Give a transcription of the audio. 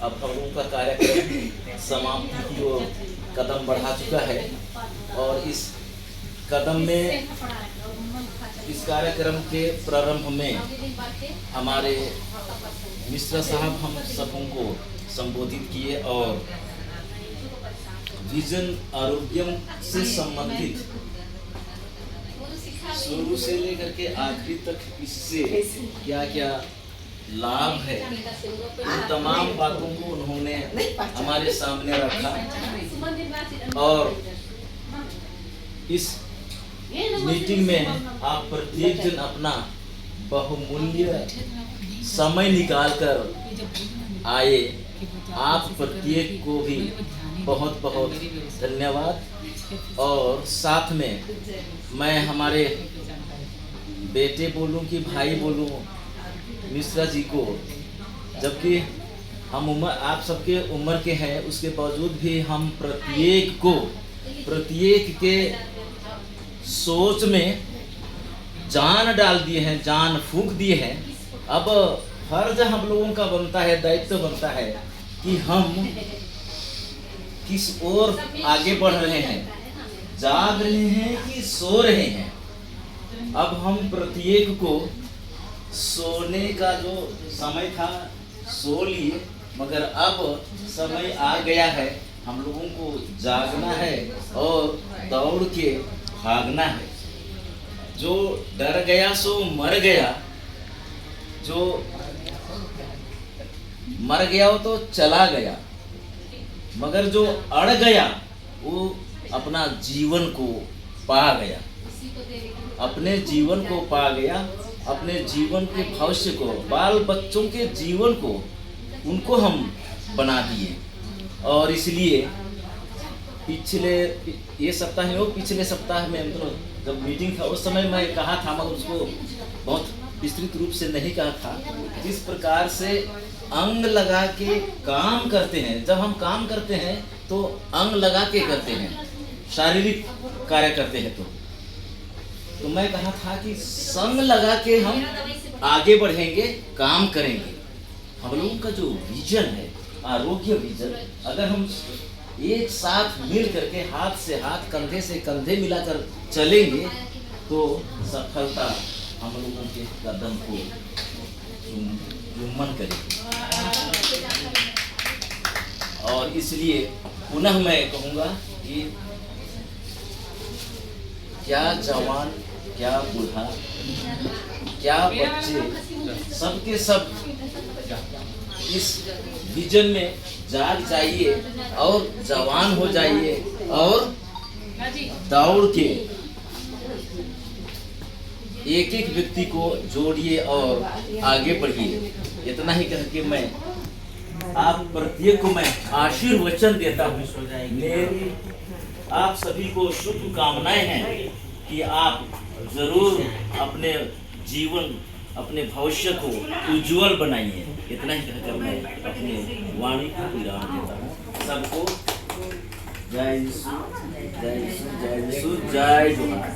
अब हम लोगों का कार्यक्रम समाप्ति की ओर कदम बढ़ा चुका है और इस कदम में इस कार्यक्रम के प्रारंभ में हमारे मिश्रा साहब हम सबों को संबोधित किए और विजन आरोग्यम से संबंधित शुरू से लेकर के आखिरी तक इससे क्या क्या लाभ है उन तमाम बातों को उन्होंने हमारे सामने रखा और इस मीटिंग में आप प्रत्येक जन अपना बहुमूल्य समय निकालकर आए। आप प्रत्येक को भी बहुत बहुत धन्यवाद और साथ में मैं हमारे बेटे बोलूं कि भाई बोलूं मिश्रा जी को, जबकि हम उम्र आप सबके उम्र के हैं उसके बावजूद भी हम प्रत्येक के सोच में जान डाल दिए हैं, जान फूंक दिए हैं। अब फर्ज हम लोगों का बनता है, दायित्व बनता है कि हम किस ओर आगे बढ़ रहे हैं, जाग रहे हैं कि सो रहे हैं। अब हम प्रत्येक को सोने का जो समय था सो लिए, मगर अब समय आ गया है हम लोगों को जागना है और दौड़ के भागना है। जो डर गया सो मर गया, जो मर गया हो तो चला गया, मगर जो अड़ गया वो अपना जीवन को पा गया, अपने जीवन को पा गया, अपने जीवन के भविष्य को, बाल बच्चों के जीवन को उनको हम बना दिए। और इसलिए पिछले सप्ताह में मतलब जब मीटिंग था उस समय मैं कहा था, मगर उसको बहुत विस्तृत रूप से नहीं कहा था। जिस प्रकार से अंग लगा के काम करते हैं, जब हम काम करते हैं तो अंग लगा के करते हैं, शारीरिक कार्य करते हैं तो मैं कहा था कि संग लगा के हम आगे बढ़ेंगे, काम करेंगे। हम लोगों का जो विजन है, आरोग्य विजन, अगर हम एक साथ मिल करके हाथ से हाथ, कंधे से कंधे मिलाकर चलेंगे तो सफलता हम लोगों के कदम को चुम्बन करेगी। और इसलिए पुनः मैं कहूँगा कि क्या जवान, क्या बूढ़ा, क्या बच्चे, सबके सब इस विजन में जाग जाइए और जवान हो जाइए और दौड़ के एक एक व्यक्ति को जोड़िए और आगे बढ़िए। इतना ही कह के मैं आप प्रत्येक को मैं आशीर्वचन देता हूँ। मेरी आप सभी को शुभकामनाएं हैं कि आप जरूर अपने जीवन, अपने भविष्य को उज्जवल बनाइए। इतना ही कहकर मैं अपने वाणी को विराम देता हूँ। सबको जय यीशु, जय यीशु, जय यीशु, जय जोहार।